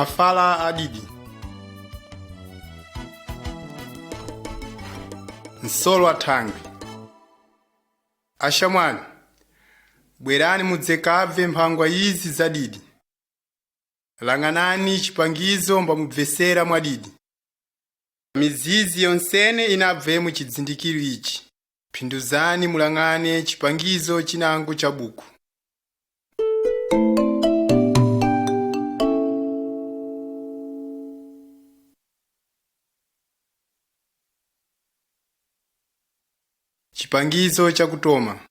Mafala adidi. Nsolo athangwi. Ashamwali, bwerani mudzekabve mphangwa izi zadidi. Lang'anani chipangizo mbamubvesera mwadidi. Mizizi yonsene inabve mu chidzindikiro ichi. Phinduzani mulang'ane chipangizo chinango cha buku. Chipangizo cha kutoma.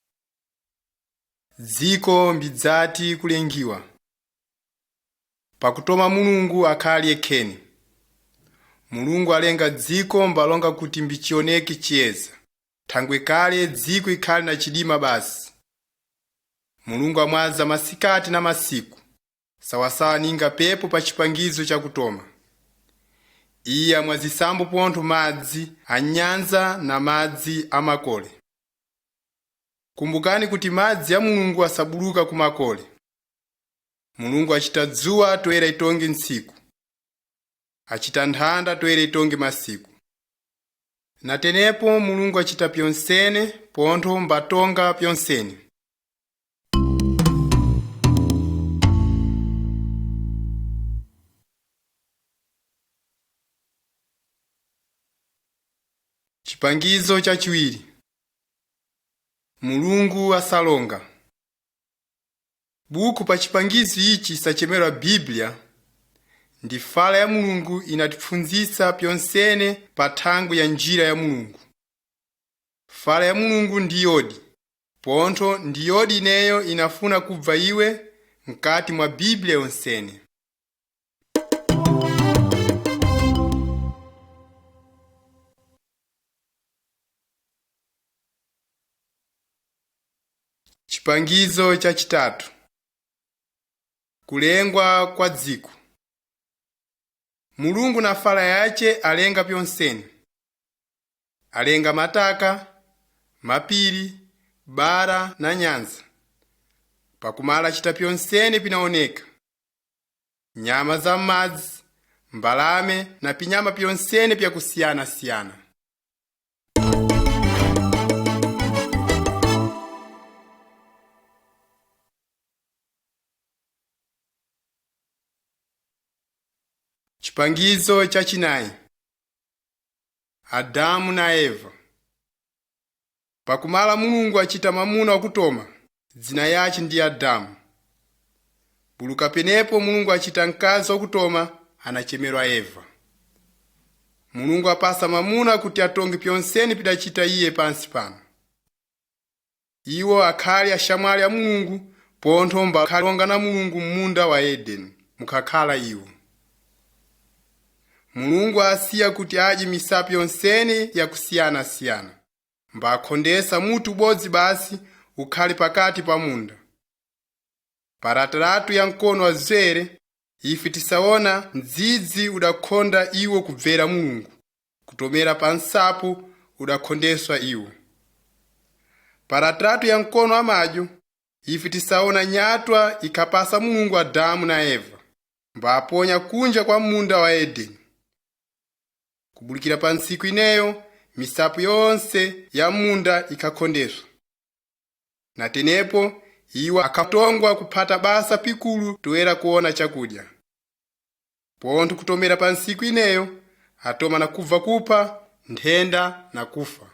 Dziko mbidzati kulengiwa. Pakutoma Mulungu akhali yekheni. Mulungu alenga dziko mbalonga kuti mbichioneke chiyeza. Thangwe kale dziko ikhali na chidima basi. Mulungu amwaza masikati na masiku. Sawasawa ninga pepo pa chipangizo cha kutoma. Iye amwazisambo pontho madzi anyanza na madzi amakole. Kumbukani kuti madzi ya Mulungu asabuluka kumakole. Mulungu achita dzuwa toera itonge ntsiku. Achita nthanda toera itonge masiku. Natenepo Mulungu achita pyonsene pontho mbatonga pyonsene. Chipangizo cha chiwiri. Mulungu asalonga. Buku pa chipangizo ichi sachemerwa Biblia ndi fala ya Mulungu inatipfunzitsa pyonsene pa thangwe ya njira ya Mulungu. Fala ya Mulungu ndi yodi. Pontho ndi yodi ineyo inafuna kubva iwe mkati mwa Biblia yonsene. Chipangizo cha chitatu. Kulengwa kwa dziko. Mulungu na fala yace alenga pyonsene. Alenga mataka, mapiri, bara na nyanza. Pakumala achita pyonsene pinaoneka. Nyama za madzi, mbalame na pinyama pyonsene pyakusiyana-siyana. Chipangizo cha chinayi. Adamu na Eva. Pakumala Mulungu achita mwamuna wakutoma, dzina yace ndi Adamu. Buluka penepo Mulungu achita mkazi wakutoma, anachemerwa Eva. Mulungu apasa mwamuna kuti atonge pyonsene pidachita iye pansi pano. Iwo akhali ashamwali a Mulungu, pontho mbakhalonga na Mulungu m'munda wa Edeni, mukhakhala iwo. Mulungu asiya kuti adye misapi yonsene yakusiyana-siyana. Mbakhondesa mutu ubodzi basi ukhali pakati pa munda. Parataratu ya mkono wa zere, ife tisaona mdzidzi udakhonda iwo kubvera Mulungu. Kutomera pa nsapo udakhondeswa iwo. Parataratu ya mkono wa madyo, ife tisaona nyatwa ikapasa Mulungu Adamu na Eva. Mbaponya kunja kwa munda wa Edeni. Kubulikira pa ntsiku ineyo, misapu yonse ya munda ikakhondeswa. Natenepo, iwo akatongwa kuphata basa pikulu toera kuona chakudya. Pontho kutomera pa ntsiku ineyo, atoma na kubva kupha, nthenda na kufa.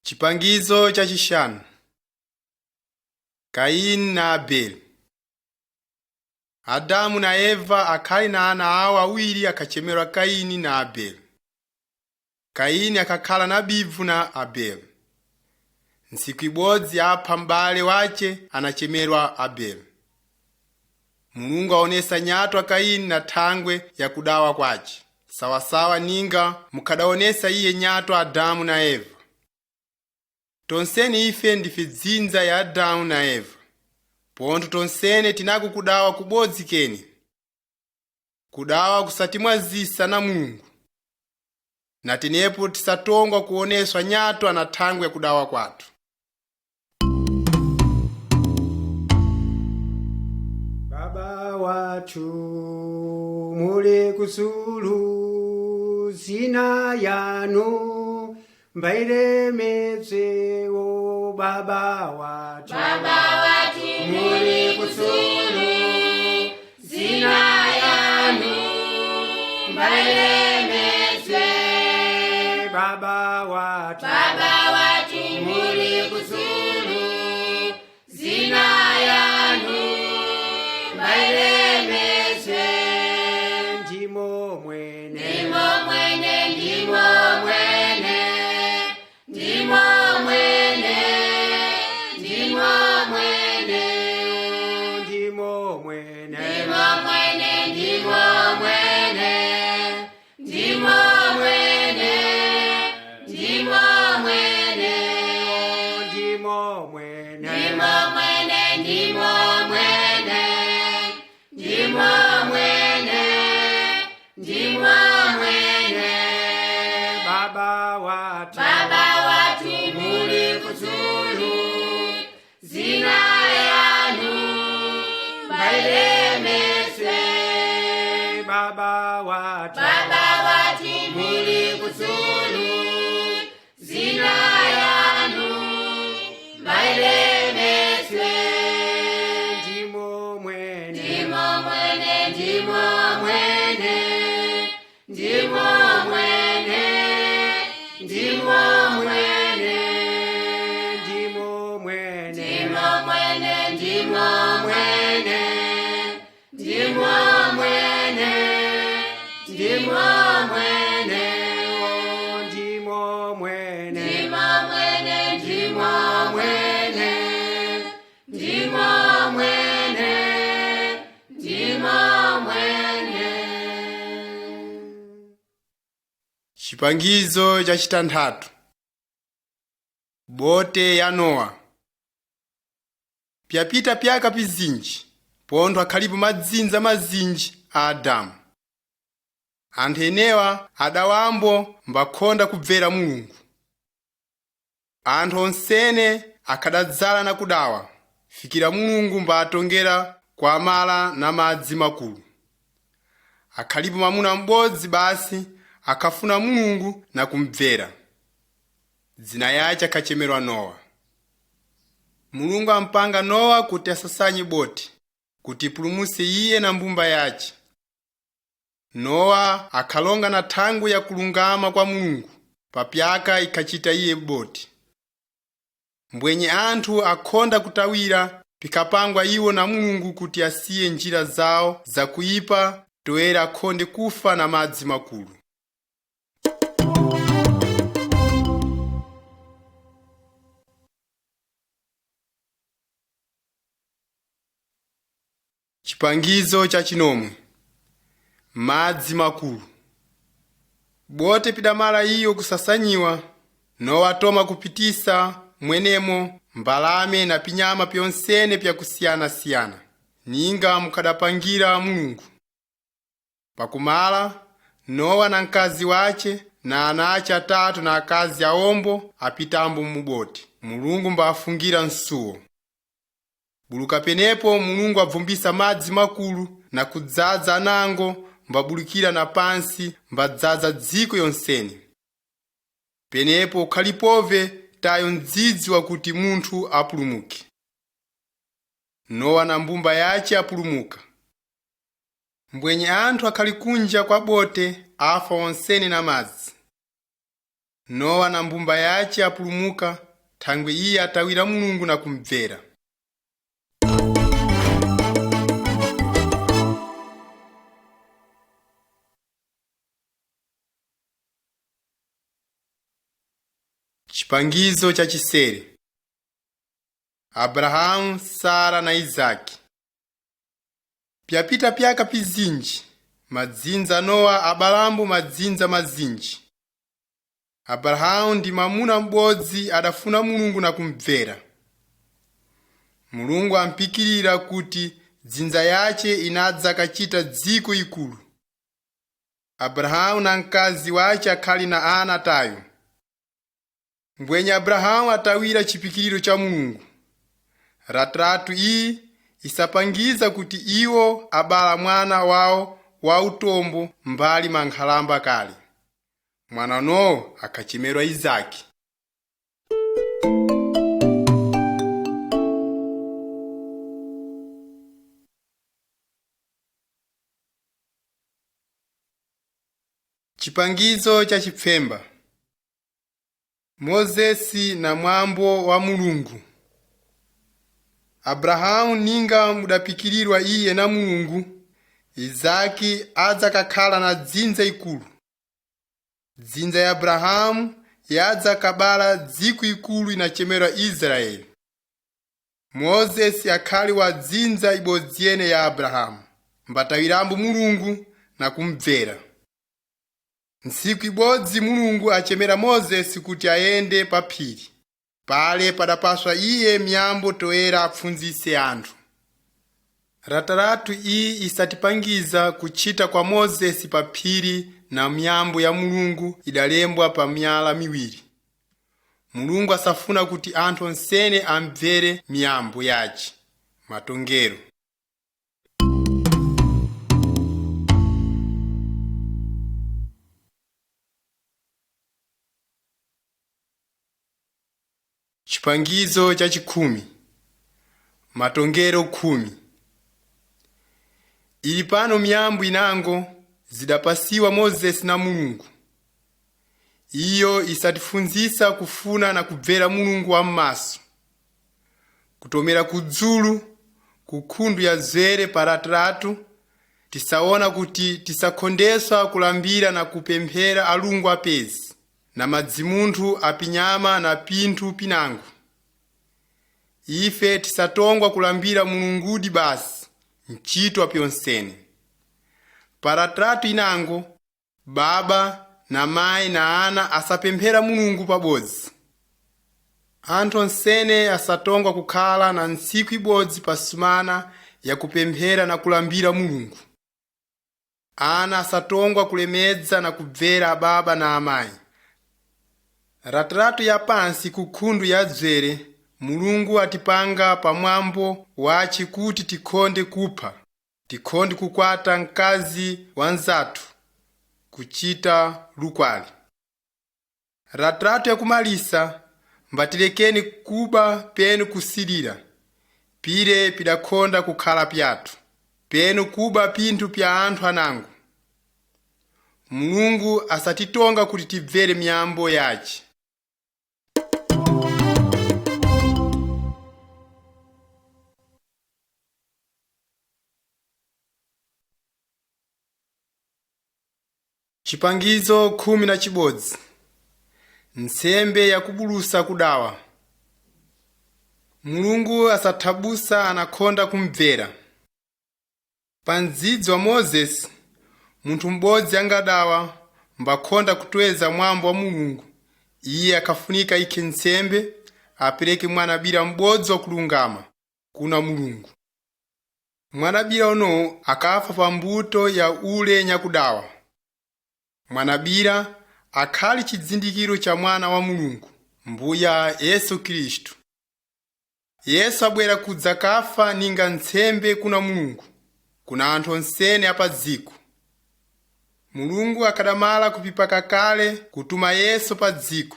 Chipangizo cha chishanu. Kaini na Abeli. Adamu na Eva akhali na ana awo awiri akachemerwa Kaini na Abeli. Kaini akakhala na bivu na Abeli. Ntsiku ibodzi apha m'bale wace anachemerwa Abeli. Mulungu aonesa nyatwa Kaini na thangwe ya kudawa kwace. Sawasawa ninga mukhadaonesa iye nyatwa Adamu na Eva. Tonsene ife ndife dzinza ya Adamu na Eva. Pontho tonsene tinaku kudawa kubodzi keni. Kudawa kusatimwazisa na Mulungu. natenepo tisatongwa kuoneswa nyato ana thangwe ya kudawa kwathu. Baba watu muli kusulu, zina yanu mbailemeze o baba watu. Baba watu muli kusulu, zina yanu mbailemeze. Baba watu, Baba watu muli kusulu, zina yanu mbailemeze. ndimo mwene, Ndimo mwene, ndimo mwene, ndimo mwene, ndimo mwene, ndimo mwene, ndimo mwene, ndimo mwene, ndimo mwene, ndimo mwene, ndimo mwene, ndimo mwene, ndimo mwene, ndimo mwene, ndimo mwene. baba watu, Baba watu muli kusulu, zina yanu mbailemeze. baba watu, Baba watu muli kusulu, zina yanu mbailemeze. ndimo mwene, Ndimo mwene, ndimo mwene, ndimo mwene, ndimo mwene, ndimo mwene, ndimo mwene, ndimo mwene, ndimo mwene, ndimo mwene, ndimo mwene, ndimo mwene, ndimo mwene, ndimo mwene, ndimo mwene. Chipangizo cha chitanthatu. Bote ya Nowa. Pyapita pyaka pizinji, pontho akhalipo madzinza mazinji a Adamu. Anthu enewa adawambo mbakhonda kubvera Mulungu. Anthu onsene akhadadzala na kudawa, fikira Mulungu mbatongera kwa amala na madzi makulu. Akhalipo mwamuna m'bodzi basi akhafuna Mulungu na kumvera. Dzina yace akhachemerwa Nowa. Mulungu ampanga Nowa kuti asasanye boti, kuti ipulumutse iye na mbumba yace. Nowa akhalonga na thangwe ya kulungama kwa Mulungu, papyaka ikhachita iye boti. Mbwenye anthu akhonda kutawira, pikapangwa iwo na Mulungu kuti asiye njira zawo zakuyipa, toera akhonde kufa na madzi makulu. Chipangizo cha chinomwe. Madzi makulu. Bote pidamala iyo kusasanyiwa, Nowa atoma kupitisa mwenemo mbalame na pinyama pyonsene pyakusiyana-siyana, ninga mukadapangira Mulungu. Pakumala, Nowa na mkazi wace na ana ace atatu na akazi aombo apitambo muboti. Mulungu mbafungira nsuwo. Buluka penepo Mulungu avumbisa madzi makulu na kudzaza anango mbabulikira na pansi mbadzaza dziko yonsene. Penepo ukhalipove tayo mdzidzi wakuti munthu apulumuke. Nowa na mbumba yace apulumuka. Mbwenye anthu akhali kunja kwa bote afa onsene na madzi. Nowa na mbumba yace apulumuka, thangwe iye atawira Mulungu na kumvera. Chipangizo cha chisere. Abrahamu, Sara na Izaki. Pyapita pyaka pizinji, madzinza Nowa abalambo madzinza mazinji. Abrahamu ndi mwamuna m'bodzi adafuna Mulungu na kumvera. Mulungu ampikirira kuti dzinza yace inadza kachita dziko ikulu. Abrahamu na mkazi wace akhali na ana atayo. Mbwenye Abrahamu atawira chipikiliro cha Mulungu. Ratratu iyi isapangiza kuti iwo abala mwana wawo wa utombo mbali mankhalamba kale. Mwana unowo akachemerwa Izaki. Chipangizo cha chipfemba. Mozesi na mwambo wa Mulungu. Abrahamu ninga mudapikilirwa iye na Mulungu, Izaki adzakakhala na dzinza ikulu. Dzinza ya Abrahamu yadzakabala dziko ikulu inachemerwa Israeli. Mozesi akhali wa dzinza ibodzi yene ya Abrahamu, mbatawirambo Mulungu na kumvera. Ntsiku ibodzi Mulungu achemera Mozesi kuti ayende pa phiri. Pale padapaswa iye miyambo toera apfunzise anthu. Rataratu iyi isatipangiza kuchita kwa Mozesi pa phiri na miyambo ya Mulungu idalembwa pa miyala miwiri. Mulungu asafuna kuti anthu onsene amvere miyambo yace, matongero. Chipangizo cha chikhumi. Matongero 10. Ili pano miyambo inango zidapasiwa Mozesi na Mulungu. Iyo isatifunzisa kufuna na kubvera Mulungu wa m'maso. Kutomera kudzulu, kukhundu ya zwere paratratu, tisaona kuti tisakhondeswa kulambira na kupemphera alungu apezi, na madzimunthu apinyama na pinthu pinango. Ife tisatongwa kulambira Mulungudi basi, mchitwa pyonsene. Paratratu inango, baba na mai na ana asapemphera Mulungu pabodzi. Anthu onsene asatongwa kukhala na ntsiku ibodzi pasumana ya kupemphera na kulambira Mulungu. Ana asatongwa kulemedza na kubvera ababa na amayi. Ratratu ya pansi kukhundu ya dzere, Mulungu atipanga pamwambo wace kuti tikhonde kupha, tikhonde kukwata mkazi wanzathu, kuchita lukwali. Ratratu ya kumalisa, mbatilekeni kuba penu kusilira, pire pidakhonda kukhala pyathu, penu kuba pinthu pya anthu anango. Mulungu asatitonga kuti tibvere miyambo yace. Chipangizo 11. Nsembe ya kubulusa kudawa. Mulungu asathabusa anakhonda kumvera. Pa mdzidzi wa Mozesi, munthu m'bodzi angadawa mbakhonda kutweza mwambo wa Mulungu. Iye akafunika ikhe nsembe, apereke mwanabira m'bodzi wa kulungama kuna Mulungu. Mwanabira uno akafa pa mbuto ya ule nyakudawa. Mwanabira akhali chidzindikiro cha mwana wa Mulungu, Mbuya Yesu Khristu. Yesu abwera kudza kafa ninga nsembe kuna Mulungu, kuna anthu onsene apadziko. Mulungu akadamala kupipaka kale kutuma Yesu pa dziko,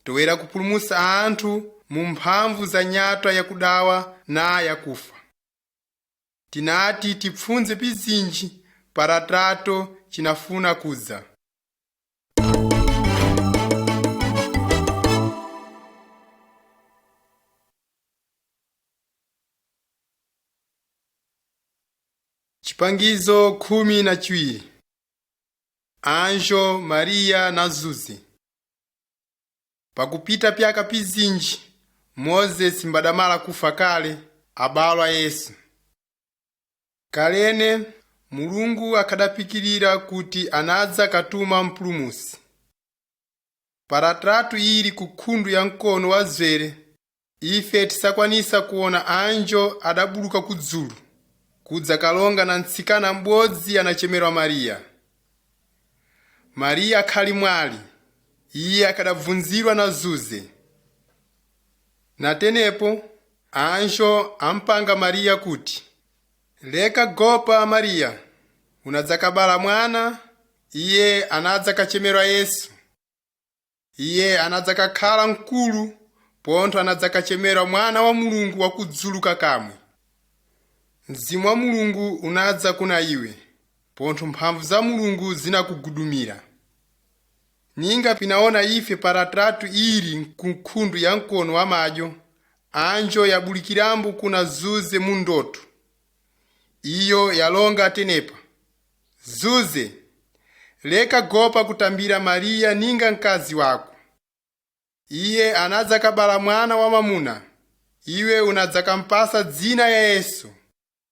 toera kupulumusa anthu mu mphamvu za nyatwa yakudawa na yakufa. Tinati tipfunze pizinji paratrato chinafuna kudza. Chipangizo 12. Anjo Maria na Zuzi. Pakupita pyaka pizinji, Mozesi mbadamala kufa kale, abalwa Yesu. Kalene, Mulungu akadapikirira kuti anadza katuma mpulumusi. Paratratu ili kukhundu ya mkono wa zwere, ife tisakwanisa kuona anjo adabuluka kudzulu, kudza kalonga na ntsikana m'bodzi anachemerwa Maria. Mariya akhali mwali, iye akadabvunzidwa na Zuze. Natenepo anjo ampanga Mariya kuti, leka gopa Mariya, unadzakabala mwana, iye anadzakachemerwa Yesu. Iye anadzakakhala mkulu, pontho anadzakachemerwa mwana wa Mulungu wakudzuluka kamwe. Mzimu wa Mulungu unadza kuna iwe, pontho mphamvu za Mulungu zinakugudumira. Ninga pinaona ife paratatu ili kunkhundu ya mkono wa madyo, anjo yabulikirambo kuna Zuze mundoto. Iyo yalonga atenepa, Zuze, leka gopa kutambira Mariya ninga mkazi wako. Iye anadzakabala mwana wa mamuna, iwe unadzakampasa dzina ya Yesu,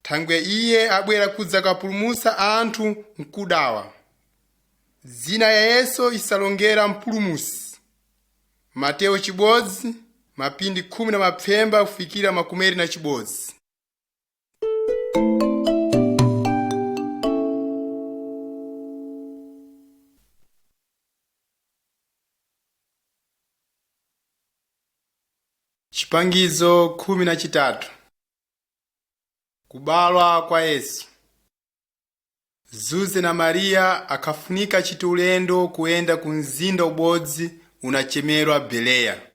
thangwe iye abwera kudzakapulumusa anthu mkudawa. Dzina ya Yesu isalongera mpulumusi. Mateyu 10:10 kufikira 11. Chipangizo 13. Kubalwa kwa Yesu. Zuze na Mariya akafunika chiti ulendo kuenda ku mzinda ubodzi unachemerwa Beleya.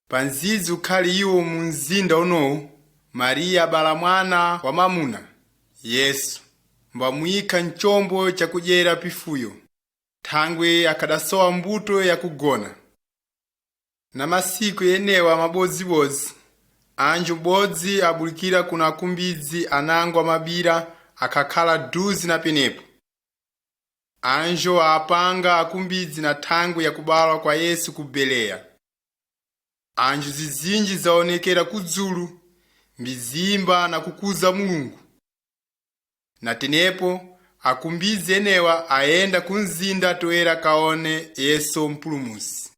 Panzizi ukhali iwo mu mzinda unowu, Mariya abala mwana wa mamuna, Yesu, mbamuyika mchombo chakudyera pifuyo, thangwe akadasowa mbuto yakugona. Na masiku yenewa mabodzibozi, anjo bodzi abulikira kuna akumbidzi anangwa mabira akakhala duzi na penepo. Anjo apanga akumbidzi na thangwe ya kubalwa kwa Yesu ku Beleya. Anjo zizinji zaonekera kudzulu, mbizimba na kukuza Mulungu. Natenepo akumbidzi enewa ayenda ku mzinda toera kaone Yesu mpulumusi.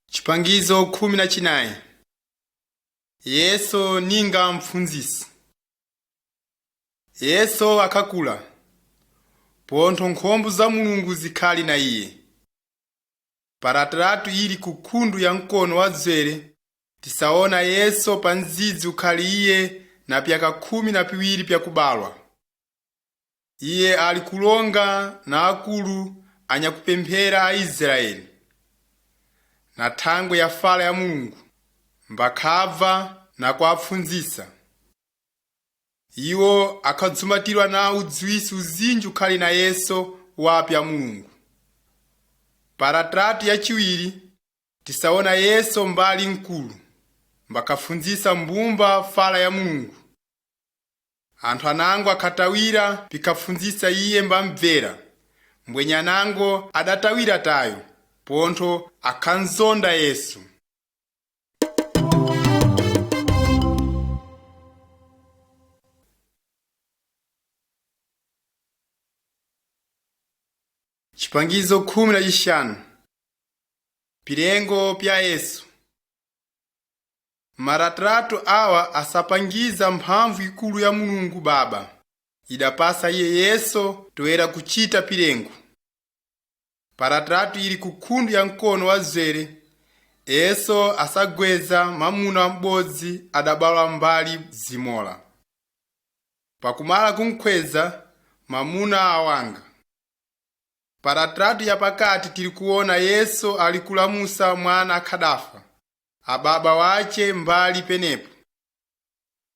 Chipangizo 14. Yesu ninga mfunzisi. Yesu akakula, pontho nkhombo za Mulungu zikhali na iye. Parataratu ili kukhundu ya mkono wa dzere, tisaona Yesu panzizi ukhali iye na pyaka 12 pya kubalwa. Iye ali kulonga na akulu anyakupemphera a Israeli. Na thangwe ya fala ya Mulungu, mbakhabva na kuapfunzisa. Iwo akadzumatirwa na udziwisi uzinji ukhali na Yesu wapya Mulungu. Paratratu yachiwiri, tisaona Yesu mbali mkulu, mbakafunzisa mbumba fala ya Mulungu. anthu anango akhatawira pikapfunzitsa iye mbamvera. Mbwenye anango adatawira tayo, pontho akhanzonda Yesu. Chipangizo 15. Pilengo pya Yesu. Maratrato awa asapangiza mphamvu ikulu ya Mulungu Baba idapasa iye Yesu toera kuchita pilengo. Paratrato ili kukhundu ya mkono wa zwere, Yesu asagweza mamuna m'bodzi adabala mbali zimola. Pakumala kunkhweza mamuna awanga. Paratrato ya pakati tili kuona Yesu alikulamusa mwana akhadafa, ababa wache mbali penepo.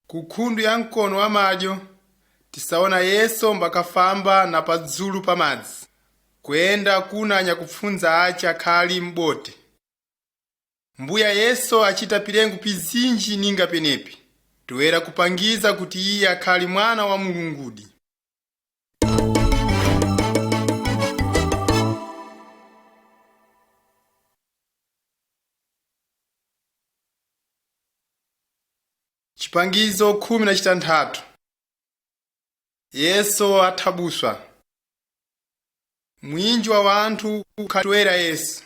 Kukhundu ya mkono wa madyo tisaona Yesu mbakafamba na padzulu pa madzi, kuyenda kunanya kupfunza ache akhali m'bote. Mbuya Yesu achita pilengo pizinji ninga penepi, toera kupangiza kuti iye akhali mwana wa Mulungudi. Chipangizo 16. Yesu athabuswa. Mwinji wa wanthu ukhatwera Yesu.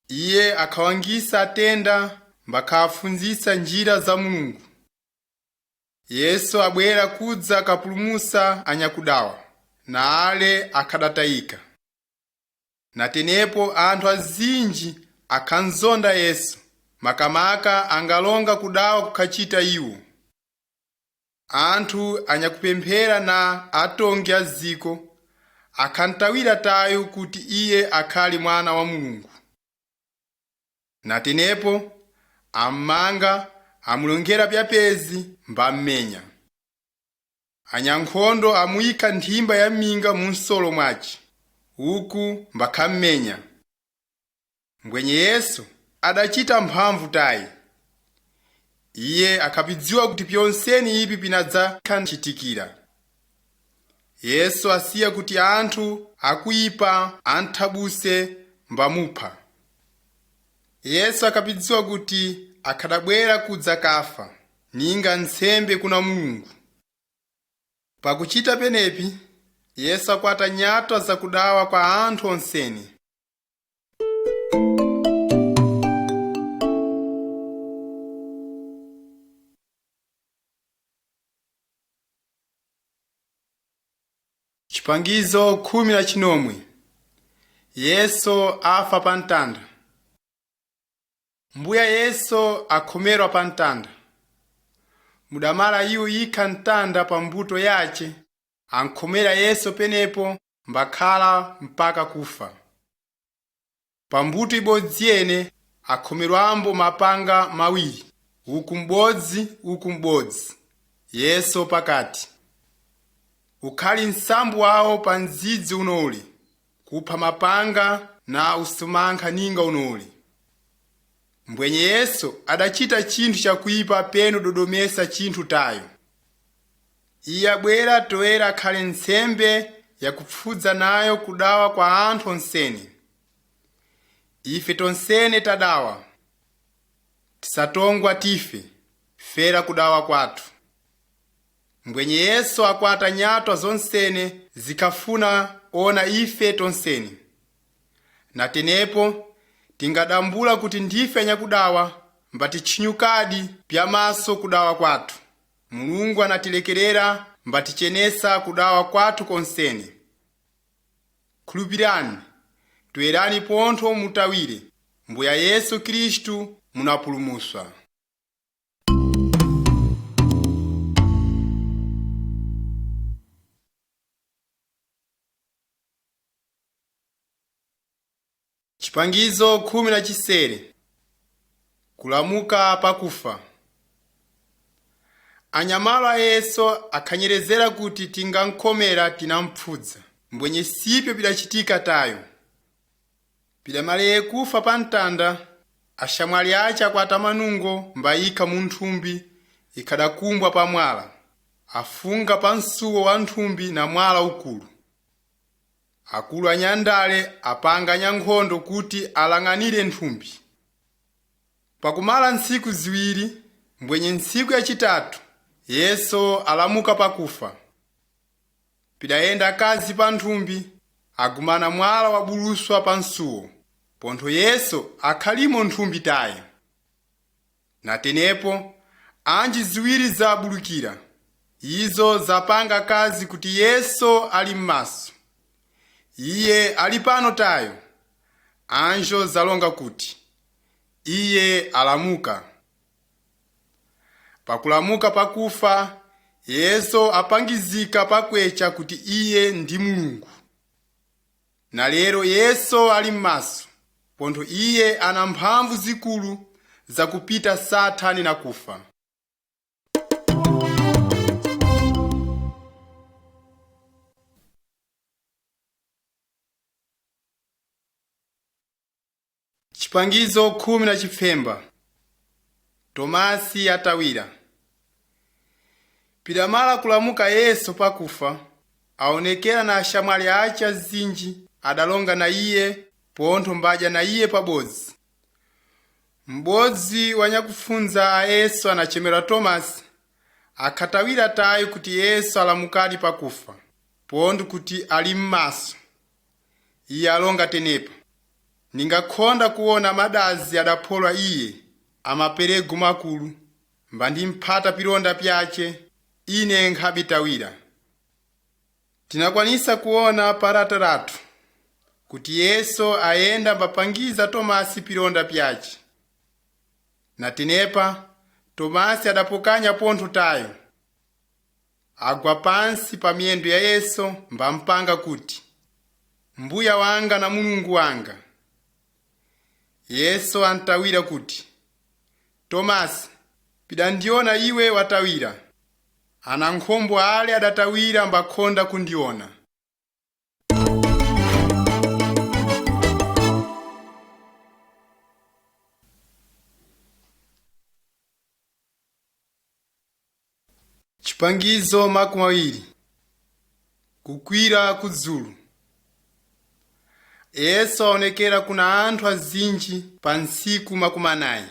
Iye akhawangisa atenda mbakhafunzitsa njira za Mulungu. Yesu abwera kudza kapulumusa anyakudawa, na ale akhadatayika. Natenepo anthu azinji akhanzonda Yesu, makamaka angalonga kudawa kukhachita iwo. Anthu anyakupemphera na atongi a ziko akhantawira tayo kuti iye akhali mwana wa Mulungu. Natenepo ammanga amulongera pyapezi mbammenya. Anyankhondo amuyika nthimba ya minga munsolo mwace, uku mbakhammenya. Mbwenye Yesu adachita mphamvu tayi. Iye akhapidziwa kuti pyonseni ipi pinadzakhachitikira. Yesu asiya kuti anthu akuyipa anthabuse mbamupha. Yesu akapidziwa kuti akhadabwera kudza kafa, ninga nsembe kuna Mulungu. Pakuchita penepi, Yesu akwata nyatwa zakudawa kwa anthu onseni. Chipangizo 19. Yesu afa pa mtanda. Mbuya Yesu akhomerwa pa mtanda. Mudamala iwo yikha mtanda pa mbuto yace, ankhomera Yesu penepo mbakhala mpaka kufa. Pa mbuto ibodzi yene akhomerwambo mapanga mawiri, uku m'bodzi uku m'bodzi, Yesu pakati. Ukhali nsambu wawo pa ndzidzi unoli, kupha mapanga na usumankha ninga unoli. Mbwenye Yesu adachita chinthu chakuyipa peno dodomesa chinthu tayo. Iye abwera toera akhale nsembe yakupfudza nayo kudawa kwa anthu onseni. Ife tonsene tadawa, tisatongwa tife, fera kudawa kwathu. Mbwenye Yesu akwata nyatwa zonsene zikafuna ona ife tonseni. Natenepo tingadambula kuti ndife anyakudawa mbatichinukadi pyamaso kudawa kwathu. Mulungu anatilekerera mbatichenesa kudawa kwathu konseni. Khulupirani, twerani pontho mutawire, Mbuya Yesu Khristu munapulumuswa. Chipangizo 17. Kulamuka pakufa. Anyamalo a Yesu akhanyerezera kuti tingankhomera tinampfudza. Mbwenye sipyo pidachitika tayo. Pidamale kufa pa mtanda, ashamwali ace akwata manungo mbayika mu nthumbi ikhadakumbwa pa mwala. afunga pa msuwo wa nthumbi na mwala ukulu. Akulu anyandale apanga nyankhondo kuti alang'anire nthumbi. Pakumala ntsiku ziwiri, mbwenye ntsiku yachitatu, Yesu alamuka pakufa. Pidayenda akazi pa nthumbi, agumana mwala wabuluswa pa msuwo, pontho Yesu akhalimo nthumbi tayo. Natenepo, anji ziwiri zabulukira. Izo zapanga kazi kuti Yesu ali m'maso. Iye ali pano tayo. Anjo zalonga kuti Iye alamuka. Pakulamuka pakufa, Yesu apangizika pakwecha kuti Iye ndi Mulungu. Na lero Yesu ali m'maso, pontho Iye ana mphamvu zikulu zakupita Satani na kufa. Chipangizo 10 na chifemba. Tomasi atawira. Pidamala kulamuka Yesu pakufa, aonekera na ashamwali ace azinji adalonga na Iye, pontho mbaja na Iye pabodzi. M'bodzi wanyakufunza a Yesu anachemera Tomasi, akatawira tayo kuti Yesu alamukadi pakufa, pontho kuti ali m'maso. Iye alonga tenepa, ningakhonda kuona madazi adapholwa Iye, amaperegu makulu, mbandi mphata pilonda pyace, ine nkhabitawira. Tinakwanisa kuona parataratu kuti Yesu ayenda mbapangiza Tomasi pilonda pyace. Natenepa, Tomasi adapokanya pontho tayo. Agwa pansi pa miyendo ya Yesu mbampanga kuti, Mbuya wanga na Mulungu wanga. Yesu antawira kuti, Tomasi, pidandiona iwe watawira. Ana nkhombo ale adatawira mbakhonda kundiona. Chipangizo 20. Kukwira kudzulu. Yesu aonekera kuna anthu azinji pa ntsiku 40,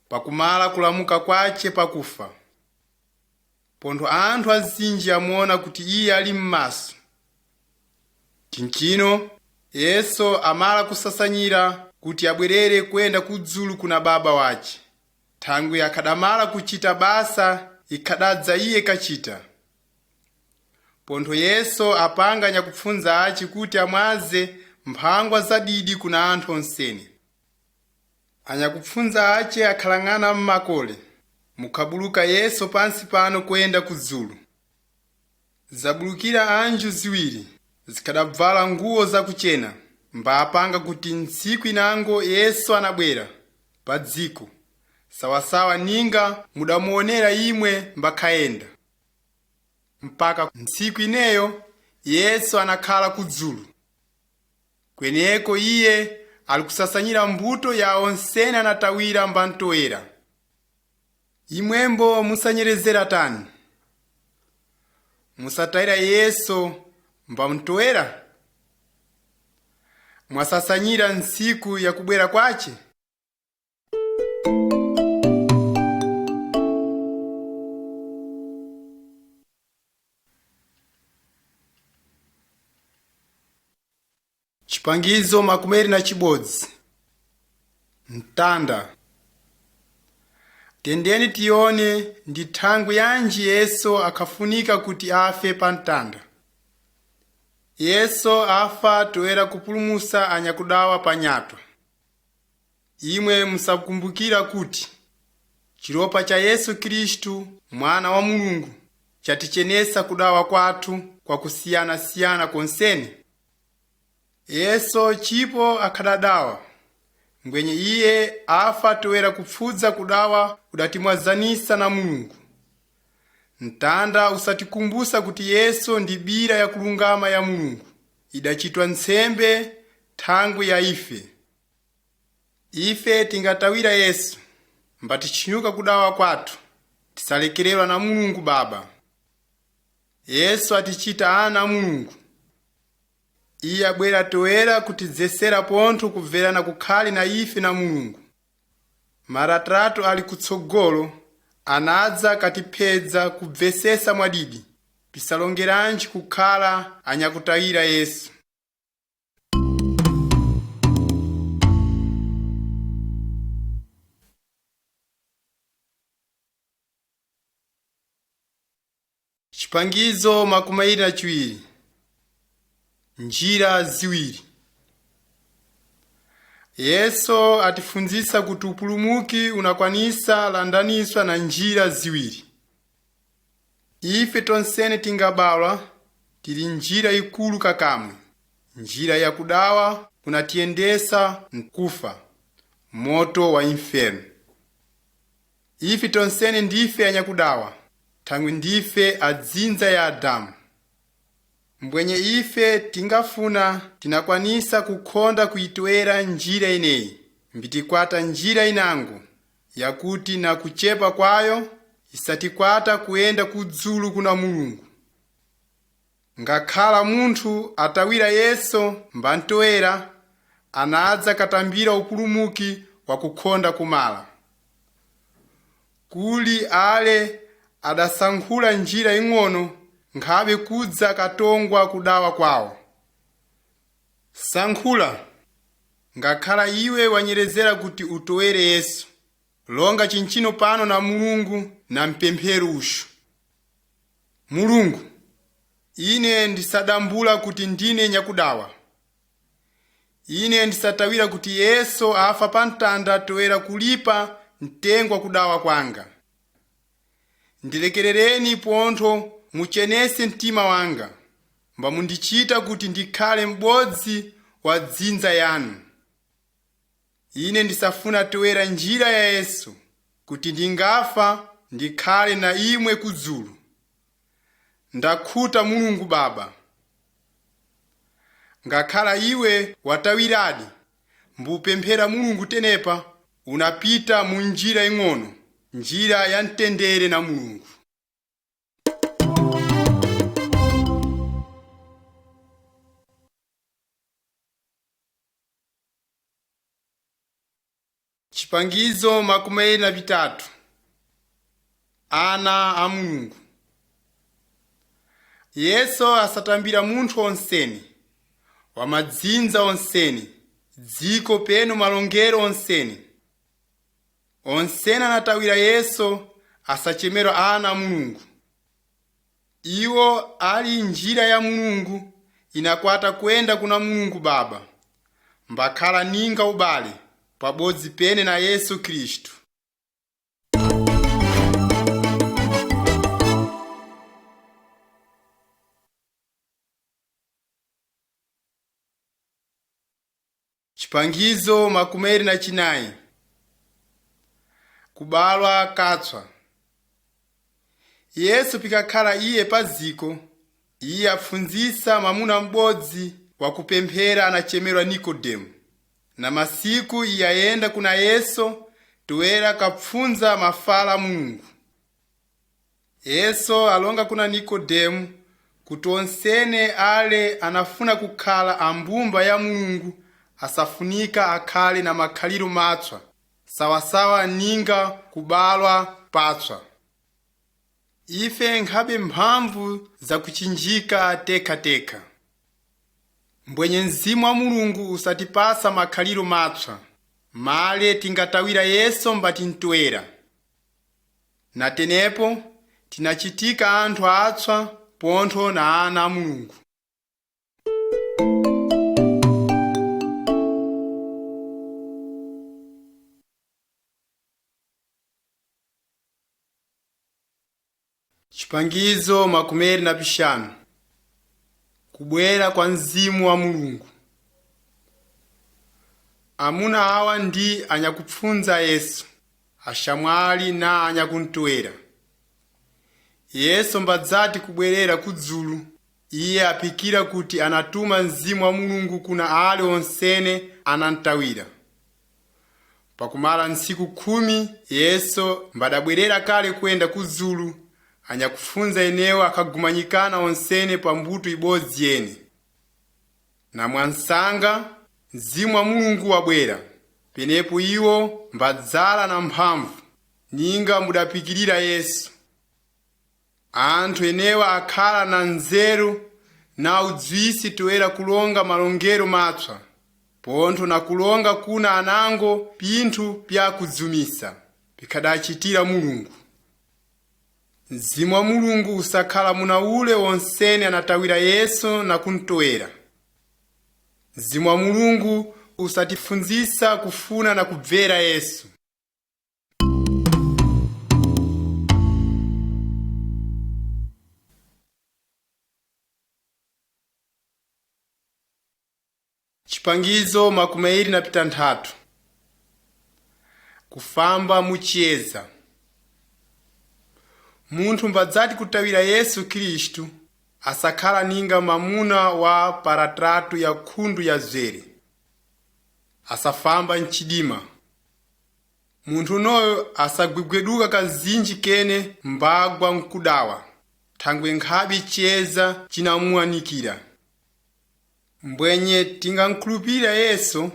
pakumala kulamuka kwace pakufa. Pontho anthu azinji amuona kuti Iye ali m'maso. Chinchino, Yesu amala kusasanyira kuti abwerere kwenda kudzulu kuna Baba wace. Thangwi akhadamala kuchita basa ikhadadza Iye kachita. Pontho Yesu apanga nyakupfunza ace kuti amwaze mphangwa zadidi kuna anthu onsene. Anyakupfunza ace akhalang'ana m'makole. Mukhabuluka Yesu pansi pano kwenda kudzulu. Zabulukira anju ziwiri, zikhadabvala nguwo zakuchena, mbapanga kuti ntsiku inango Yesu anabwera pa dziko, sawasawa ninga mudamuonera imwe mbakhayenda. Mpaka ntsiku ineyo Yesu anakhala kudzulu. Kweneko Iye ali kusasanyira mbuto ya onsene anatawira mbantowera. Imwembo musanyerezera tani. Musatayira Yesu mbamtowera. Mwasasanyira ntsiku ya kubwera kwace. Chipangizo 21. Mtanda. Tendeni tione ndi thangwi yanji Yesu akhafunika kuti afe pa mtanda. Yesu afa toera kupulumusa anyakudawa pa nyatwa. Imwe musakumbukira kuti chiropa cha Yesu Kristu, mwana wa Mulungu, chatichenesa kudawa kwathu kwa kusiyana-siyana konsene. Yesu chipo akhadadawa, ngwenye Iye afa toera kupfudza kudawa kudatimwazanisa na Mulungu. Mtanda usatikumbusa kuti Yesu ndi bira ya kulungama ya Mulungu, idachitwa nsembe thangwi ya ife. Ife tingatawira Yesu, mbatichinyuka kudawa kwathu, tisalekererwa na Mulungu Baba. Yesu atichita ana a Mulungu. Iye abwera toera kutidzesera pontho kubverana kukhali na ife na Mulungu. Maratatu ali kutsogolo anadza katipedza kubvesesa mwadidi pisalongeranji kukhala anyakutayira Yesu. Chipangizo makumi awiri na chiwiri. Njira ziwiri. Yesu atifunzisa kuti upulumuki unakwanisa landaniswa na njira ziwiri. Ife tonsene tingabala tili njira ikulu kakamwe. Njira ya kudawa kunatiyendesa nkufa, moto wa inferno. Ife tonsene ndife anyakudawa, thangwi ndife adzinza ya Adamu. Mbwenye ife tingafuna tinakwanisa kukhonda kuitwera njira ineyi, mbitikwata njira inango yakuti na kuchepa kwayo isatikwata kuyenda kudzulu kuna Mulungu. Ngakhala munthu atawira Yesu mbantoera anadza katambira upulumuki wa kukhonda kumala. Kuli ale adasankhula njira ing'ono nkhabe kudza katongwa kudawa kwawo. Sankhula, ngakhala iwe wanyerezera kuti utowere Yesu, longa chinchino pano na Mulungu na mpemphero ushu. Mulungu, ine ndisadambula kuti ndine nyakudawa. Ine ndisatawira kuti Yesu afa pa mtanda toera kulipa mtengo wa kudawa kwanga. Ndilekerereni pontho muchenese mtima wanga, mbamundichita kuti ndikhale m'bodzi wa dzinza yanu. Ine ndisafuna toera njira ya Yesu, kuti ndingafa ndikhale na imwe kudzulu. Ndakhuta Mulungu Baba. Ngakhala iwe watawiradi, mbupemphera Mulungu tenepa, unapita mu njira ing'ono, njira ya mtendere na Mulungu. Chipangizo makumi awiri na bitatu. Ana a Mulungu. Yesu asatambira munthu onseni, wamadzinza onseni, dziko peno malongero onseni. Onseni anatawira Yesu asachemera ana a Mulungu. Iwo ali njira ya Mulungu inakwata kwenda kuna Mulungu Baba, mbakhala ninga ubale pabodzi pene na Yesu Khristu. Chipangizo makumi awiri na chinayi. Kubalwa katswa. Yesu pikakhala iye paziko, iye afunzisa mwamuna m'bodzi wakupemphera anachemerwa Nikodemu. Na masiku iye ayenda kuna Yesu toera kapfunza mafala Mulungu. Yesu alonga kuna Nikodemu kuti onsene ale anafuna kukhala ambumba ya Mulungu asafunika akhale na makhaliro matswa, sawasawa ninga kubalwa patswa. Ife nkhabe mphamvu za kuchinjika teka. Mbwenye mzimu wa Mulungu usatipasa makhaliro matswa, male tingatawira Yesu mbatintwera. Na tenepo tinachitika anthu atswa pontho na ana a Mulungu. Chipangizo makumi awiri na pishanu. Kubwera kwa mzimu wa Mulungu. Amuna awa ndi anyakupfunza Yesu, ashamwali na anyakuntwera. Yesu mbadzati kubwerera kudzulu, iye apikira kuti anatuma mzimu wa Mulungu kuna ale onsene anantawira. Pakumala ntsiku 10 Yesu mbadabwerera kale kwenda kudzulu, anyakufunza enewo akagumanyikana onsene pa mbuto ibodzi yene. Na mwansanga Mzimu wa Mulungu wabwera, penepo iwo mbadzala na mphamvu, ninga mudapikirira Yesu. Anthu enewa akhala na nzeru na udziwisi toera kulonga malongero matswa, pontho na kulonga kuna anango pinthu pya kudzumisa pikadachitira Mulungu. Mzimu wa Mulungu usakhala muna ule wonsene anatawira Yesu na kuntoera. Mzimu wa Mulungu usatifunzisa kufuna na kubvera Yesu. Chipangizo makumairi na pitanthatu. Kufamba muchiyeza. Munthu mbadzati kutawira Yesu Kristu asakhala ninga mamuna wa paratratu ya khundu ya zere, asafamba mchidima. Munthu noyo asagwegweduka kazinji kene mbagwa mkudawa, thangwe nkhabi chiyeza chinamuwanikira. Mbwenye tingankhulupirira Yesu,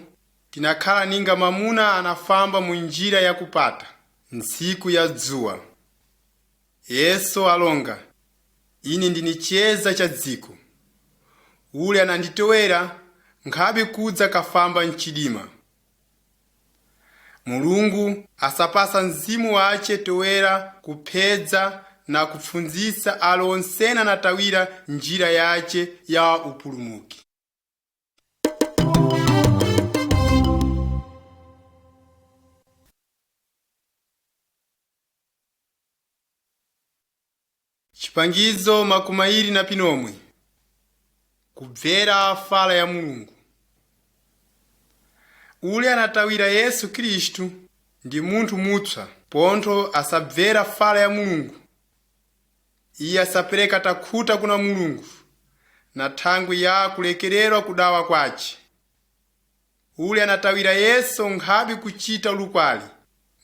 tinakhala ninga mamuna anafamba munjira ya kupata ntsiku ya dzuwa. Yesu alonga, ine ndini chiyeza cha dziko. Ule ananditowera nkhabe kudza kafamba mchidima. Mulungu asapasa Mzimu wace toera kuphedza na kupfunzisa alo onsene anatawira njira yace ya upulumuki. Chipangizo makumairi na pinomwe. Kubvera fala ya Mulungu. Ule anatawira Yesu Kristu ndi munthu mutswa, pontho asabvera fala ya Mulungu. Iye asapereka takhuta kuna Mulungu na thangwi ya kulekererwa kudawa kwace. Ule anatawira Yesu nkhabi kuchita lukwali,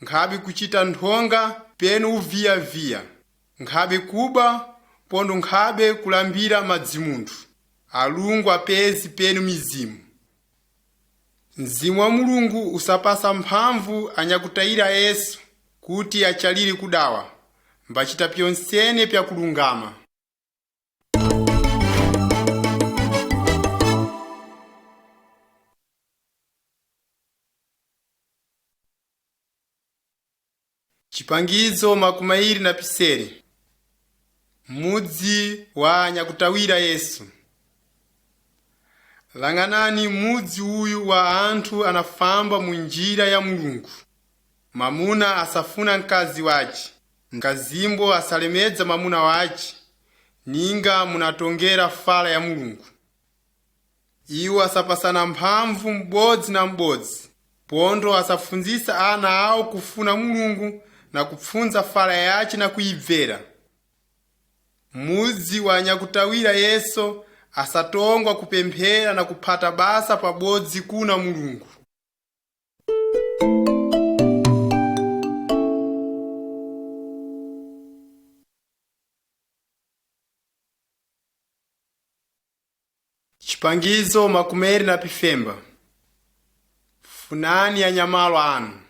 nkhabi kuchita nthonga penu uviyaviya, nkhabe kuba pondo nkhabe kulambira madzimunthu, alungu apezi penu mizimu. Mzimu wa Mulungu usapasa mphamvu anyakutayira Yesu kuti achaliri kudawa, mbachita pyonsene pya kulungama. Chipangizo makumairi na pisere. Mudzi wa anyakutawira Yesu. Lang'anani mudzi uyu wa anthu anafamba munjira ya Mulungu. Mamuna asafuna mkazi wace, mkazimbo asalemedza mamuna wace, ninga munatongera fala ya Mulungu. Iwo asapasana mphamvu m'bodzi na m'bodzi, pontho asafunzisa ana awo kufuna Mulungu na kupfunza fala yace na kuyibvera. Mudzi wa anyakutawira Yesu asatongwa kupemphera na kuphata basa pabodzi kuna Mulungu. Chipangizo makumeri na pifemba. Funani anyamalo anu.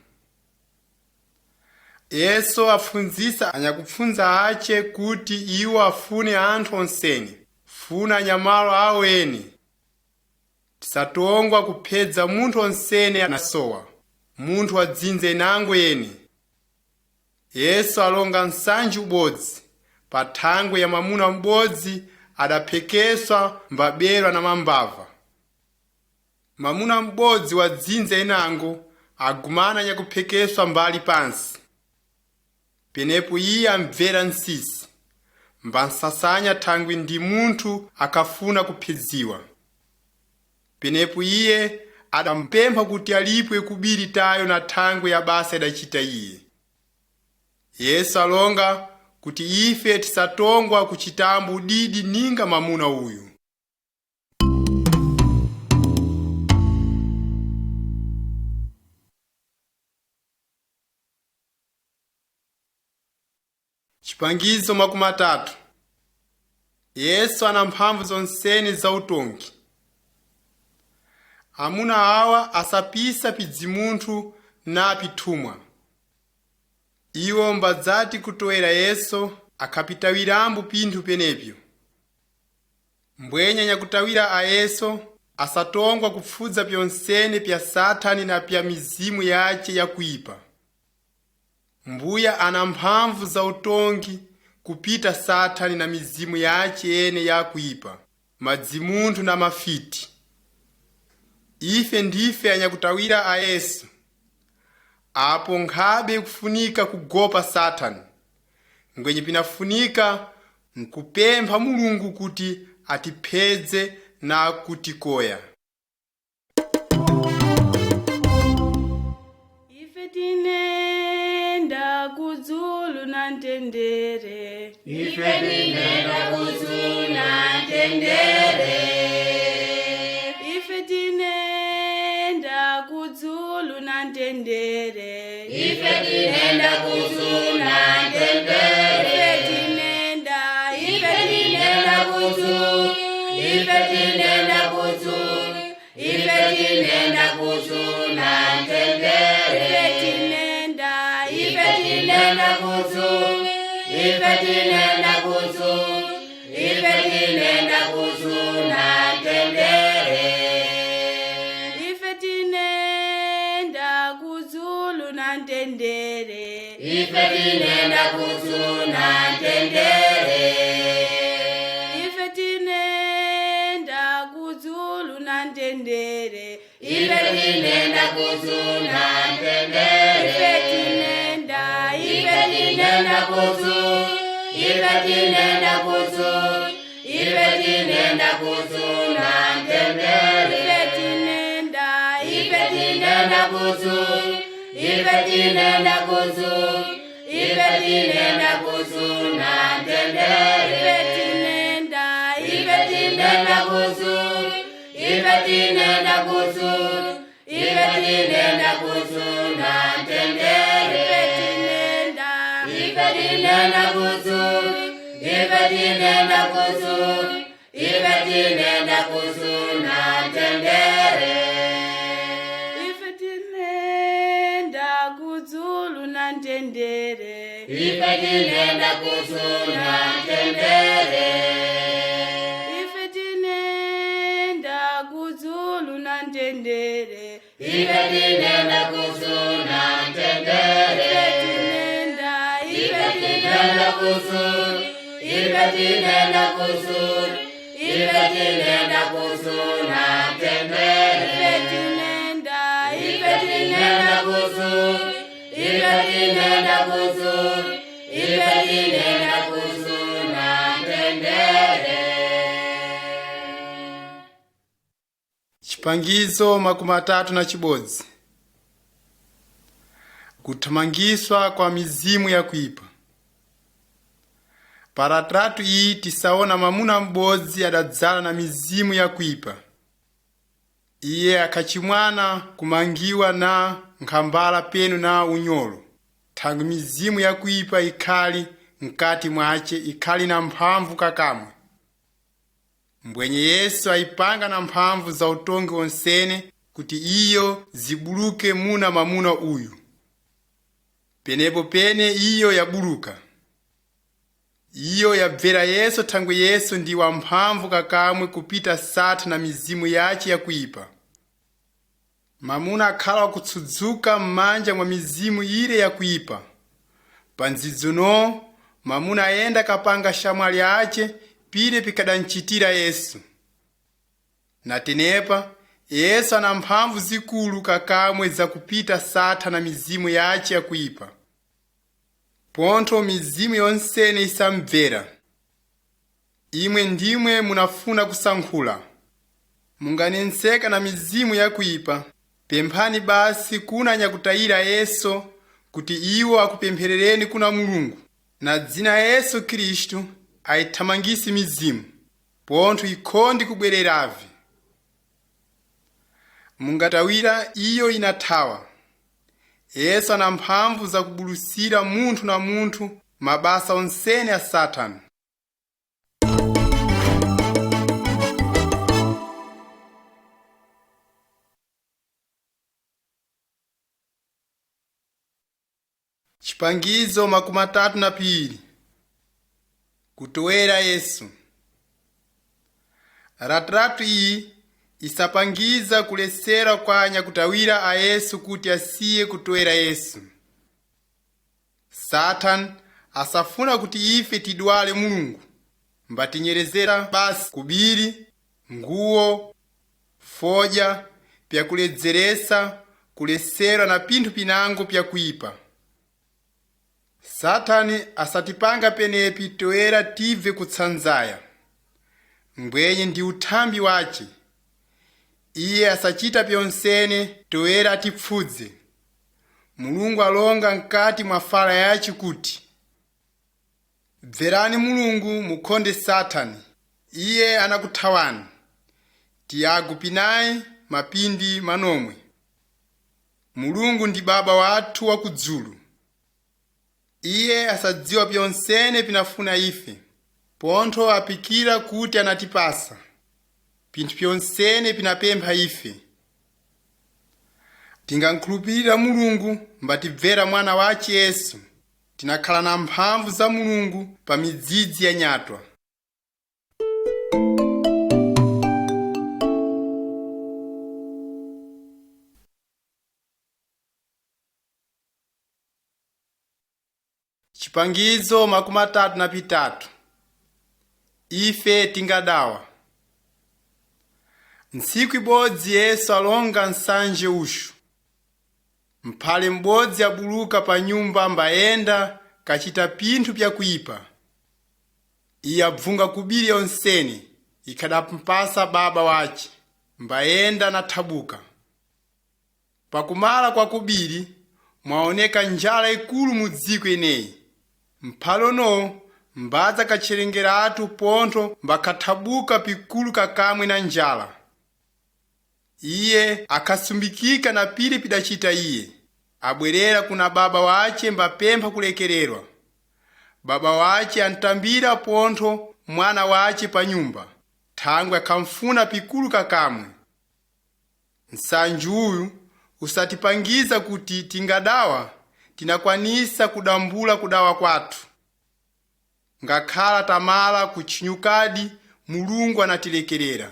Yesu afunzisa anyakupfunza ace kuti iwo afune anthu onsene, funa anyamalo awo ene. Tisatongwa kuphedza munthu onsene anasowa, munthu wadzinze nango ene. Yesu alonga nsanji ubodzi, pa thangwe ya mamuna m'bodzi adaphekeswa mbabelwa na mambava. Mamuna m'bodzi wadzinze enango agumana anyakuphekeswa mbali pansi. Penepo iye amvera nsisi, mbansasanya thangwi ndi munthu akafuna kuphedziwa. Penepo iye adampempha kuti alipwe kubiri tayo na thangwi ya basa idachita iye. Yesu alonga kuti ife tisatongwa kuchitambo udidi ninga mamuna uyu. Chipangizo makumi atatu. Yesu ana mphamvu zonsene za utongi. Amuna awa asapisa pidzimunthu na pithumwa. Iwo mbadzati kutoera Yesu akhapitawirambu pinthu penepyo. Mbwenya nyakutawira a Yesu asatongwa kupfudza pyonsene pya Satani na pya mizimu yace yakuipa. Mbuya ana mphamvu za utongi kupita Satani na mizimu yace ene yakuipa, madzimunthu na mafiti. Ife ndife anyakutawira a Yesu. Apo nkhabe kufunika kugopa Satani. Ngwenye pinafunika nkupempha Mulungu kuti atiphedze na kutikoya. Ife tinenda kudzulu na ntendere. Ife tinenda kudzulu na ntendere. Ife tinenda kudzulu na ntendere. Ife tinenda kudzulu na ntendere. Ife tinenda kudzulu. Ife tinenda kudzulu. Ife tinenda kudzulu na ntendere. Ife tinenda kudzulu. Ife tinenda kudzulu. Ife tinenda kudzulu na ntendere. Ife tinenda kudzulu na ntendere. Ife tinenda kudzulu na ntendere. Ife tinenda kudzulu na ntendere. Ife tinenda kudzulu na ntendere. Ife tinenda kudzulu. Ife tinenda kudzulu. Ife tinenda kudzulu na ntendere. Ife tinenda kudzulu. Ife tinenda kudzulu. Ife tinenda kudzulu na ntendere. Ife tinenda kudzulu. Ife tinenda kudzulu. Ife tinenda kudzulu na ntendere. Ife tinenda kudzulu. Ife tinenda kudzulu. Ife tinenda kudzulu na ntendere. Ife tinenda kudzulu na ntendere. Ife tinenda kudzulu na ntendere. Ife tinenda kudzulu na ntendere. Ife tinenda kudzulu na ntendere. Ife tinenda kudzulu. Ife tinenda kudzulu. Ife tinenda kudzulu na ntendere. Ife tinenda kudzulu. Ife tinenda kudzulu. Ife tinenda kudzulu na ntendere. Chipangizo makumi atatu na chibodzi. Kuthamangiswa kwa mizimu yakuipa. Paratratu iyi tisaona mamuna m'bodzi adadzala na mizimu yakuipa. Iye akhachimwana kumangiwa na nkhambala penu na unyolo. Thangu mizimu yakuipa ikhali mkati mwace ikhali na mphamvu kakamwe. Mbwenye Yesu aipanga na mphamvu za utongi wonsene kuti iyo zibuluke muna mamuna uyu. Penepo pene iyo yabuluka. Iyo yabvera Yesu thangwe Yesu ndi wa mphamvu kakamwe kupita Satani na mizimu yace yakuipa. Mamuna akhala wakutsudzuka m'manja mwa mizimu ile yakuipa. Pandzidzuno mamuna ayenda kapanga shamwali ace pile pikadanchitira Yesu. Natenepa Yesu ana mphamvu zikulu kakamwe zakupita Satani na mizimu yace yakuipa. Pontho mizimu yonsene isamvera. Imwe ndimwe munafuna kusankhula. Munganenseka na mizimu yakuipa. Pemphani basi kuna nyakutayira Yesu kuti iwo akupempherereni kuna Mulungu. Na dzina Yesu Kristu aithamangisi mizimu. Pontho ikhondi kubwereravi. Mungatawira iyo inathawa. Yesu ana mphamvu zakubulusira munthu na munthu mabasa onsene a Satani. Chipangizo 32 kutowera Yesu. Ratratu iyi isapangiza kulesera kwa anyakutawira a Yesu kuti asiye kutowera Yesu. Satani asafuna kuti ife tidwale Mulungu, mbatinyerezera basi kubiri, nguwo, fodya, pyakuledzeresa, kulesera na pinthu pinango pyakuipa. Satani asatipanga penepi toera tive kutsanzaya. Mbwenye ndi uthambi wace. Iye asachita pyonsene toera atipfudze. Mulungu alonga nkati mwa fala yace kuti, bverani Mulungu mukonde Satani, iye anakuthawani. Tiyagupinaye mapindi manomwe. Mulungu ndi Baba wathu wakudzulu. Iye asadziwa pyonsene pinafuna ife, pontho apikira kuti anatipasa. Pinthu pyonsene pinapempha ife. Tingankhulupirira Mulungu mbatibvera mwana wace Yesu, tinakhala na mphamvu za Mulungu pa midzidzi ya nyatwa. Chipangizo 33 ife tingadawa. Ntsiku ibodzi Yesu alonga nsanje ushu. Mphale m'bodzi abuluka pa nyumba mbayenda kachita pinthu pyakuipa. Iye abvunga kubiri yonsene ikhadampasa baba wace, mbayenda nathabuka. Pakumala kwa kubiri mwaoneka njala ikulu mu dziko ineyi. Mphalono mbadza kacherengeratu pontho mbakhathabuka pikulu kakamwe na njala. Iye akhasumbikika na pili pidachita iye. Abwerera kuna baba wace mbapempha kulekererwa. Baba wace antambira pontho mwana wace pa nyumba. Thangwe akhamfuna pikulu kakamwe. Nsanje uyu usatipangiza kuti tingadawa, tinakwanisa kudambula kudawa kwathu. Ngakhala tamala kuchinyukadi, Mulungu anatilekerera.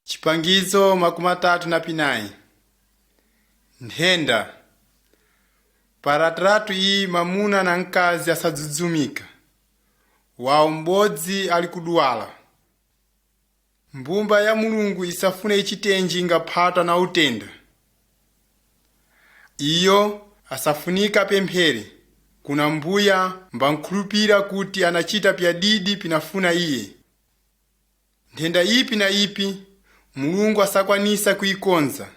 Chipangizo 39 nthenda. Paratratu iyi mamuna na nkazi asadzudzumika. Wawo m'bodzi ali kudwala. Mbumba ya Mulungu isafune ichitenji ingaphata na utenda. Iyo asafunika pemphere. Kuna mbuya mbankhulupira kuti anachita pyadidi pinafuna iye. Nthenda ipi na ipi Mulungu asakwanisa kuikonza.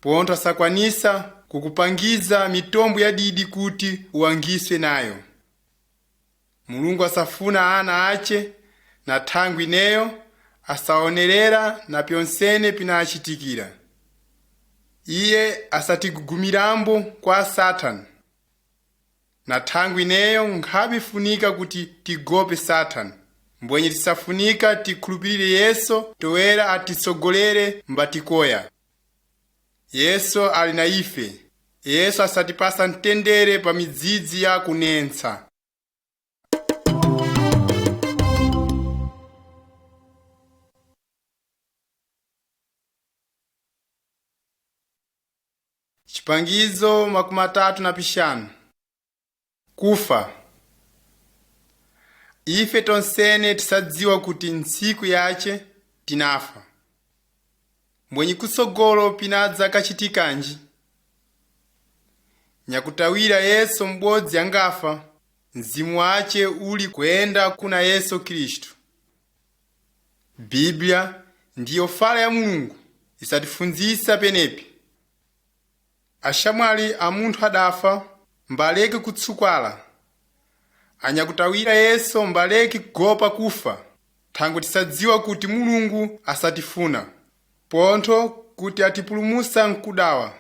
Pontho asakwanisa kukupangiza mitombo ya didi kuti uwangiswe nayo. Mulungu asafuna ana ace na thangwi ineyo asaonerera na pyonsene pinachitikira. Iye asatigugumirambo kwa Satani. Na thangwi ineyo nkhabifunika kuti tigope Satani. Mbwenye tisafunika tikhulupirire Yesu toera atitsogolere mbatikoya. Yesu ali na ife. Yesu asatipasa mtendere pa midzidzi ya kunensa. Chipangizo 35 kufa. Ife tonsene tisadziwa kuti ntsiku yace tinafa. Mbwenye kutsogolo pinadza kachitikanji. Nyakutawira Yesu m'bodzi angafa, mzimu wace uli kuyenda kuna Yesu Khristu. Biblia ndiyo fala ya Mulungu isatifunzisa penepi. Ashamwali a munthu adafa mbaleke kutsukwala. Anyakutawira Yesu mbaleke kugopa kufa. thangwe tisadziwa kuti Mulungu asatifuna pontho kuti atipulumusa mkudawa.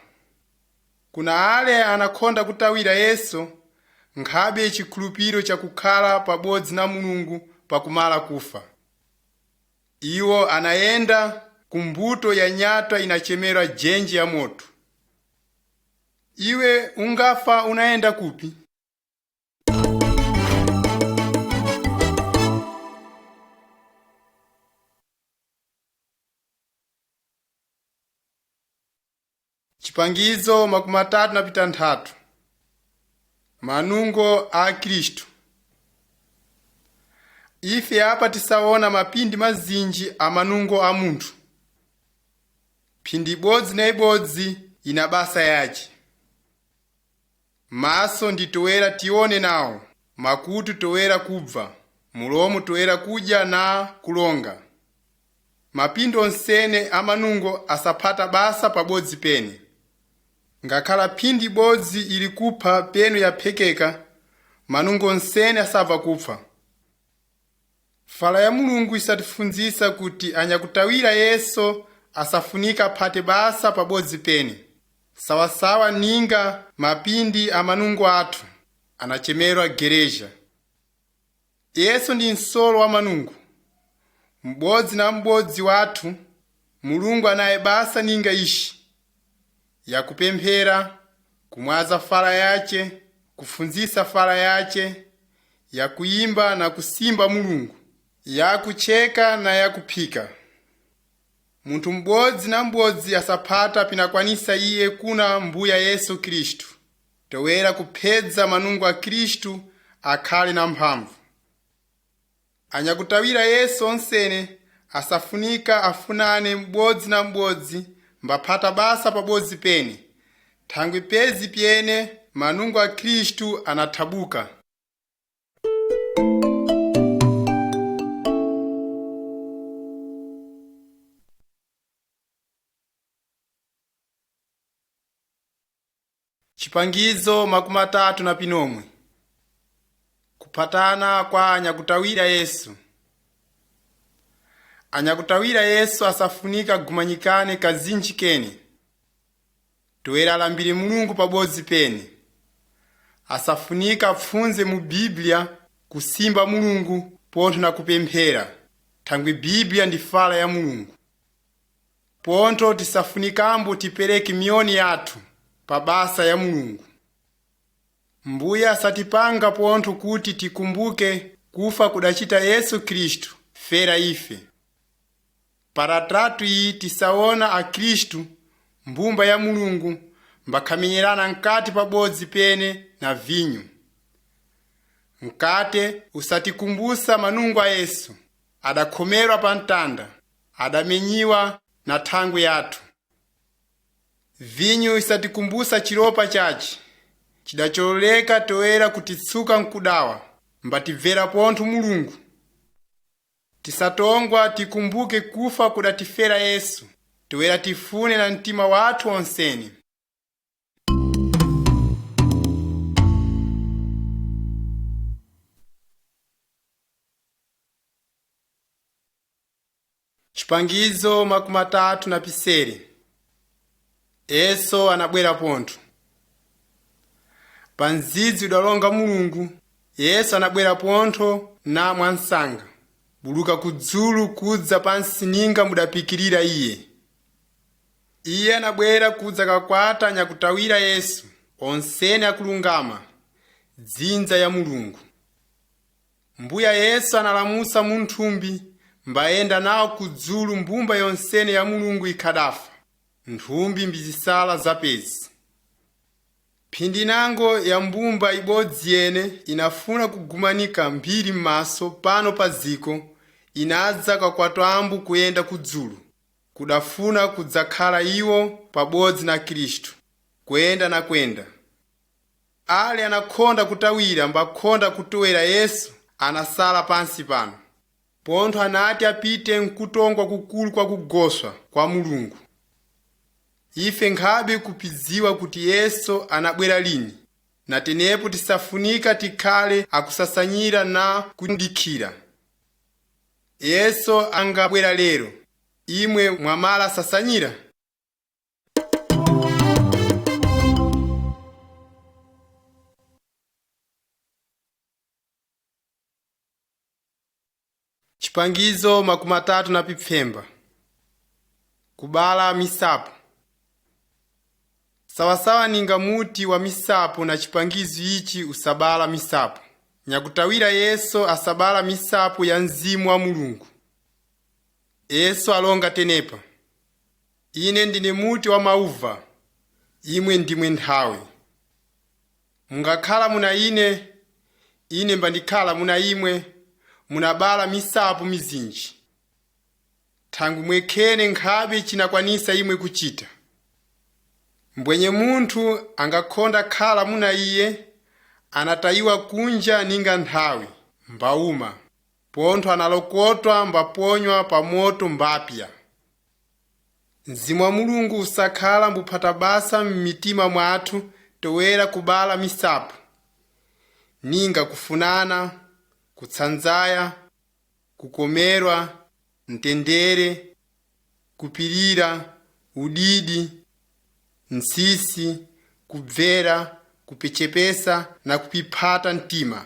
Kuna ale anakhonda kutawira Yesu nkhabe chikhulupiriro chakukhala pabodzi na Mulungu pakumala kufa. Iwo anayenda kumbuto ya nyata inachemera jenji ya moto. Iwe ungafa unaenda kupi? Chipangizo 33. Manungo a Kristu. Ife apa tisaona mapindi mazinji a manungo a munthu. Phindi ibodzi na ibodzi ina basa yace. Maso ndi toera tione nawo, makutu toera kubva, mulomo toera kudya na kulonga. Mapindi onsene a manungo asaphata basa pabodzi pene. Ngakhala phindi ibodzi ili kupha penu yaphekeka, manungo onsene asabva kupfa. Fala ya Mulungu isatifunzisa kuti anyakutawira Yesu asafunika aphate basa pabodzi pene. Sawasawa ninga mapindi a manungo athu anachemerwa gereja. Yesu ndi nsolo wa manungo. M'bodzi na m'bodzi wathu Mulungu anaye basa ninga ishi yakupemphera, kumwaza fala yace, kufunzisa fala yace, yakuyimba na kusimba Mulungu, yakucheka na yakuphika. Munthu m'bodzi na m'bodzi asaphata pinakwanisa iye kuna mbuya Yesu Kristu. Toera kuphedza manungo a Kristu akhale na mphamvu. Anyakutawira Yesu onsene asafunika afunane m'bodzi na m'bodzi mbaphata basa pabodzi pene. Thangwe pezi pyene manungo a Kristu anathabuka. Chipangizo 33. Kuphatana kwa anyakutawira Yesu. Anyakutawira Yesu asafunika gumanyikane kazinji kene. Toera alambire Mulungu pabodzi pene. Asafunika apfunze mu Biblia kusimba Mulungu pontho na kupemphera. Thangwe Biblia ndi fala ya Mulungu. Pontho tisafunikambo tipereke miyoni yathu pa basa ya Mulungu. Mbuya asatipanga pontho kuti tikumbuke kufa kudachita Yesu Kristu fera ife. Paratratu iyi tisaona a Kristu mbumba ya Mulungu mbakhamenyerana nkati pabodzi pene na vinyo. Mkate usatikumbusa manungo a Yesu adakhomerwa pa mtanda, adamenyiwa na thangwe yathu. Vinyo isatikumbusa chiropa chachi chidachololeka toera kutitsuka mkudawa mbatimvera pontho Mulungu. Tisatongwa tikumbuke kufa kudatifera Yesu, toera tifune na mtima wathu onsene. Chipangizo 37. Yesu anabwera pontho. Panzidzi udalonga Mulungu, Yesu anabwera pontho na mwansanga. Buluka kudzulu kudza pansi ninga mudapikirira iye. Iye anabwera kudza kakwata anyakutawira Yesu, onsene akulungama, dzinza ya Mulungu. Mbuya Yesu analamusa munthumbi mbayenda nawo kudzulu mbumba yonsene ya Mulungu ikhadafa. Nthumbi mbizisala zapezi. Phindi nango ya mbumba ibodzi yene inafuna kugumanika mbiri m'maso pano paziko, inadza kakwatwa ambu kuyenda kudzulu. Kudafuna kudzakhala iwo pabodzi na Kristu, kuyenda na kwenda. Ale anakhonda kutawira mbakhonda kutowera Yesu anasala pansi pano. Pontho anati apite mkutongwa kukulu kwa kugoswa kwa Mulungu. Ife nkhabe kupidziwa kuti Yesu anabwera lini, na tenepo tisafunika tikhale akusasanyira na kudikira. Yesu angabwera lero, imwe mwamala sasanyira. Chipangizo makumi atatu na pipfemba. Kubala misapo. Sawasawa ninga muti wa misapo na chipangizo ichi usabala misapo. Nyakutawira Yesu asabala misapo ya mzimu wa Mulungu. Yesu alonga tenepa. Ine ndine muti wa mauva, imwe ndimwe nthawi. Mungakhala muna ine mbandikhala muna imwe, munabala misapo mizinji. Thangu mwekhene nkhabe chinakwanisa imwe kuchita. Mbwenye munthu angakhonda khala muna iye, anatayiwa kunja ninga nthawi, mbauma. Pontho analokotwa mbaponywa pa moto mbapya. Mzimu wa Mulungu usakhala mbuphata basa m'mitima mwathu towera kubala misapo. Ninga kufunana, kutsanzaya, kukomerwa, mtendere, kupirira, udidi, nsisi, kubvera, kupichepesa na kupiphata mtima.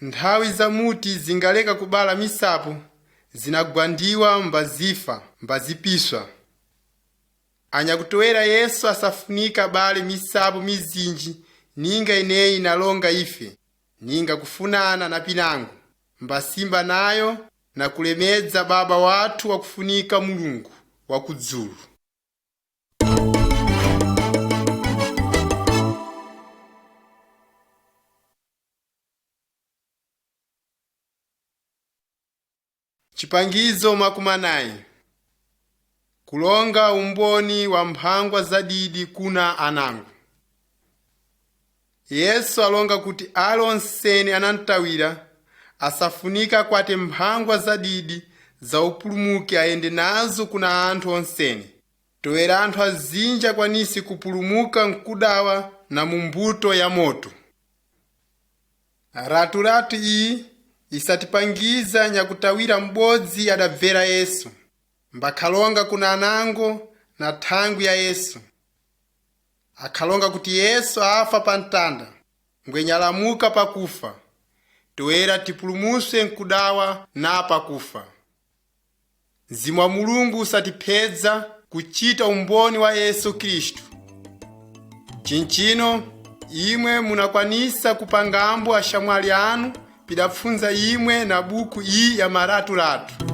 Nthawi za muti zingaleka kubala misapo, zinagwandiwa mbazifa, mbazipiswa. Anyakutowera Yesu asafunika bale misapo mizinji, ninga ineyi inalonga ife, ninga kufunana na pinango, mbasimba nayo na kulemedza Baba wathu wakufunika Mulungu wakudzulu. Chipangizo makumi anayi. Kulonga umboni wa mphangwa zadidi kuna anango. Yesu alonga kuti alonsene anantawira asafunika kwate mphangwa zadidi za upulumuki ayende nazo kuna anthu onsene. Toera anthu azinja kwanisi kupulumuka nkudawa na mumbuto ya moto. Ratu iyi isatipangiza nyakutawira m'bodzi adabvera Yesu, mbakhalonga kuna anango na thangwi ya Yesu. Akhalonga kuti Yesu afa pa mtanda, ngwenyalamuka pakufa, toera tipulumuswe nkudawa na pakufa. Mzimu wa Mulungu usatiphedza kuchita umboni wa Yesu Khristu. Chinchino imwe munakwanisa kupangambo ashamwali anu pidapfunza imwe na buku iyi ya maratu-ratu.